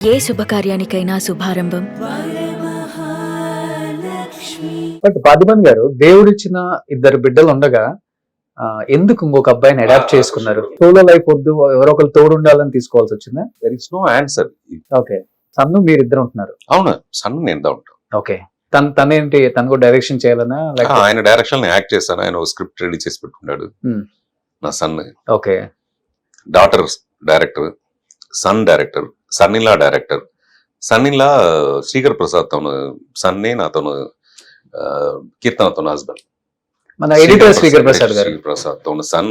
ఏ శుభకార్యానికైనా శుభారంభం. But పాదిమన్ గారు దేవుడిచ్చిన ఇద్దరు బిడ్డలు ఉండగా ఎందుకు ఇంకొక అబ్బాయిని అడాప్ట్ చేసుకున్నారు? సోలో లైఫ్ వద్దు, ఎవరో ఒకరు తోడు ఉండాలని తీసుకోవాల్సి వచ్చిందా? There is no answer. Okay, సన్ను మీరిద్దరు ఉంటున్నారు. అవును, సన్ను నేను దా ఉంటాను. ఓకే, తనేంటి, తను కూడా డైరెక్షన్ చేయాలన్నా? ఆయన డైరెక్షన్ యాక్ట్ చేస్తాను. ఆయన స్క్రిప్ట్ రెడీ చేసి పెట్టుకున్నాడు. నా son. Okay, daughter director, son director, son in law director. Son in law Srikar Prasad తోను సన్నే, నాతోను కీర్తనతో హస్బెండ్. మన ఎడిటర్ శ్రీకర్ ప్రసాద్ గారు. ప్రసాద్ తోను సన్,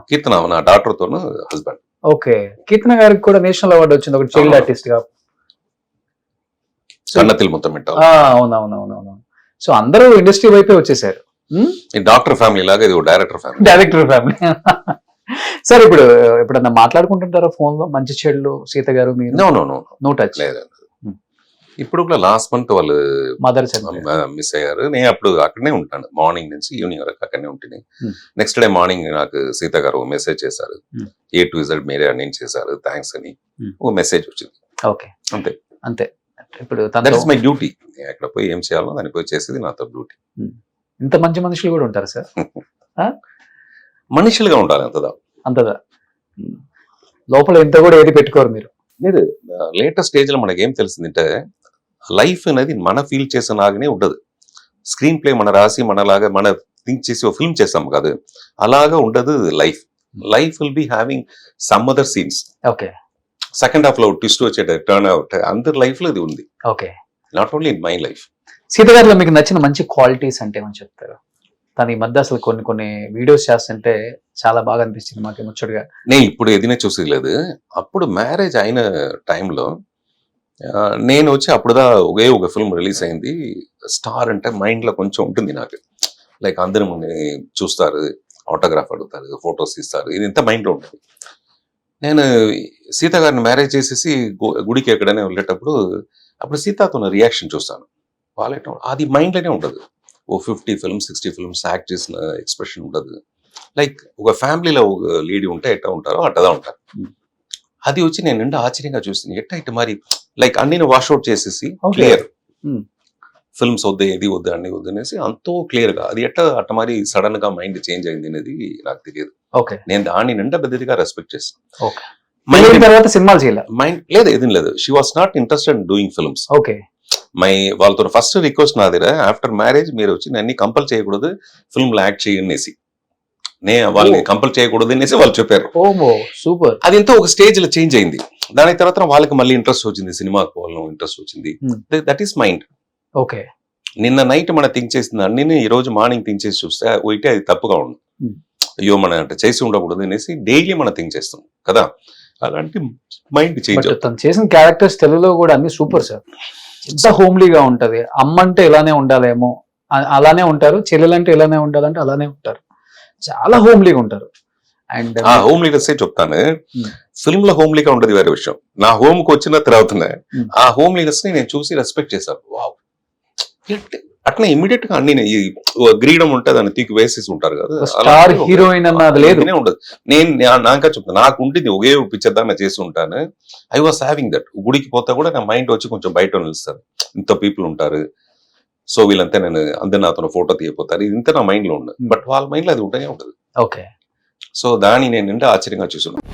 కీర్తన నా డాటర్ తోను హస్బెండ్. ఓకే, కీర్తన గారికి కూడా నేషనల్ అవార్డు వచ్చింది ఒక చైల్డ్ ఆర్టిస్ట్ గా. కన్నతిల్ మొత్తం పెట్టాలి. అవునవునవునవును. సో అందరూ ఇండస్ట్రీ వైపే వచ్చేసారు. ఈ డాక్టర్ ఫ్యామిలీ లాగా ఇది director family. Director family. Sir ఇప్పుడు ఎప్పుడన్నా మాట్లాడుకుంటుంటారా ఫోన్ లో మంచి చెడులు? సీత గారు మీరు? నో టచ్ లేదు. ఇప్పుడు కూడా లాస్ట్ మంత్ వాళ్ళు మదర్స్ మిస్ అయ్యారు. నేను అప్పుడు అక్కడనే ఉంటాను, మార్నింగ్ నుంచి ఈవినింగ్ వరకు అక్కడనే ఉంటుంది. నెక్స్ట్ డే మార్నింగ్ నాకు సీత గారు మెసేజ్ చేశారు, A to Z మీరే అన్ని చేశారు, థ్యాంక్స్ అని ఒక మెసేజ్ వచ్చింది. ఓకే, అంతే అంతే. ఇప్పుడు దట్ ఇస్ మై డ్యూటీ. అక్కడ పోయి ఏం చేయాలో దాన్ని పోయి చేసేది నాతో డ్యూటీ. ఇంత మంచి మనుషులు కూడా ఉంటారు సార్? మనుషులుగా ఉండాలి అంతదా లోపల ఇంత కూడా ఏది పెట్టుకోరు మీరు? లేదు, లేటెస్ట్ స్టేజ్ లో మనకి ఏం తెలిసిందంటే లైఫ్ అనేది మన ఫీల్ చేసే లాగానే ఉండదు. స్క్రీన్ ప్లే మన రాసి మనలాగా మన థింక్ చేసి ఒక ఫిల్మ్ చేస్తాం కాదు, అలాగా ఉండదు life. Life will be having some other scenes. Okay, second half లో ట్విస్ట్ వచ్చే టర్న్ అవుట్ అందరి లైఫ్ లో ఇది ఉంది. Okay, not only in my life. Sita గారిలో మీకు నచ్చిన మంచి క్వాలిటీస్ అంటే ఏమని చెప్తారు? తను ఈ మధ్య అసలు కొన్ని వీడియోస్ చేస్తుంటే చాలా బాగా అనిపిస్తుంది మాకు ముచ్చటగా. నేను ఇప్పుడు ఏదైనా చూసేది లేదు. అప్పుడు మ్యారేజ్ అయిన టైంలో నేను వచ్చి అప్పుడుదా ఒకే ఒక ఫిల్మ్ రిలీజ్ అయింది. స్టార్ అంటే మైండ్ లో కొంచెం ఉంటుంది నాకు, లైక్ అందరూ చూస్తారు, ఆటోగ్రాఫ్ అడుగుతారు, ఫొటోస్ ఇస్తారు, ఇది ఎంత మైండ్ లో ఉంటుంది. నేను సీత గారిని మ్యారేజ్ చేసేసి గుడికి ఎక్కడైనా వెళ్ళేటప్పుడు అప్పుడు సీతతో రియాక్షన్ చూస్తాను. వాళ్ళ అది మైండ్ లోనే ఉండదు. ఓ 50 ఫిల్మ్స్ 60 ఫిల్మ్స్ యాక్ట్ చేసిన ఎక్స్ప్రెషన్ ఉండదు. లైక్ ఒక ఫ్యామిలీలో ఒక లేడీ ఉంటే ఎట్టా ఉంటారో అట్టదా ఉంటారు. అది వచ్చి నేను నిండా ఆశ్చర్యంగా చూస్తాను. ఎట్టా ఇటు మరి లైక్ అన్ని వాష్అవుట్ చేసేసి క్లియర్, ఫిల్మ్స్ వద్దు, ఏది వద్దు, అన్ని వద్దు అనేసి అంతో క్లియర్ గా అది ఎట్లా అట్ట మరి సడన్ గా మైండ్ చేంజ్ అయింది అనేది నాకు తెలియదు. నేను దాన్ని నిండా పెద్దదిగా రెస్పెక్ట్ చేస్తాను. సినిమాలు చేయాలి మైండ్ లేదు, ఏది లేదు. She was not interested in doing films. Okay, వాళ్ళతో ఫస్ట్ రిక్వెస్ట్ నాది, ఆఫ్టర్ మ్యారేజ్ మీరు వచ్చి నన్ను కంపల్ చేయకూడదు ఫిల్మ్ లో యాక్ట్ చేయనేసి, వాళ్ళని కంపల్ చేయకూడదు అనేసి వాళ్ళు చెప్పారు. సూపర్. అది ఎంతో ఒక స్టేజ్ లో చేంజ్ అయింది. దాని తర్వాత వాళ్ళకి మళ్ళీ ఇంట్రెస్ట్ వచ్చింది, సినిమాకి పోవాలని ఇంట్రెస్ట్ వచ్చింది. That is mind. ఓకే, నిన్న నైట్ మనం థింక్ చేసింది అన్ని ఈ రోజు మార్నింగ్ థింక్ చేసి చూస్తే ఒకటి అది తప్పుగా ఉంది. అయ్యో మనం అంటే చేసి ఉండకూడదు అనేసి డైలీ మనం థింక్ చేస్తాం కదా, అలాంటి మైండ్ చేంజ్. తను చేసిన క్యారెక్టర్స్ తెలుగులో కూడా అన్ని సూపర్ సార్. ఎంత హోమ్లీగా ఉంటది. అమ్మ అంటే ఇలానే ఉండాలేమో, అలానే ఉంటారు. చెల్లెలంటే ఇలానే ఉండాలంటే అలానే ఉంటారు. చాలా హోమ్లీగా ఉంటారు. అండ్ ఆ హోమ్లీనెస్ చెప్తాను. ఫిల్మ్ లో హోమ్లీగా ఉండదు వేరే విషయం. నా హోమ్ కి వచ్చిన తర్వాత ఆ హోమ్లీనెస్ ని నేను చూసి రెస్పెక్ట్ చేశాను. వావ్, అట్లా ఇమీడియట్ గా అన్ని గ్రీడం ఉంటే దాన్ని తీకి వేసేసి ఉంటారు కదా. స్టార్ హీరోయిన్ అన్నది లేదు, ఉండదు. నేను నాకా చెప్తాను, నాకు ఉంటుంది ఒకే పిక్చర్ దాన్ని చేసి ఉంటాను. I was having that. గుడికి పోతా కూడా నా మైండ్ వచ్చి కొంచెం బయట నిలుస్తారు, ఇంత పీపుల్ ఉంటారు, సో వీళ్ళంతా నేను అందరు నాతో ఫోటో తీయపోతారు, ఇది ఇంత నా మైండ్ లో ఉండదు. బట్ వాళ్ళ మైండ్ లో అది ఉంటూనే ఉంటుంది. ఓకే, సో దాన్ని నేను ఆశ్చర్యంగా చూస్తున్నాను.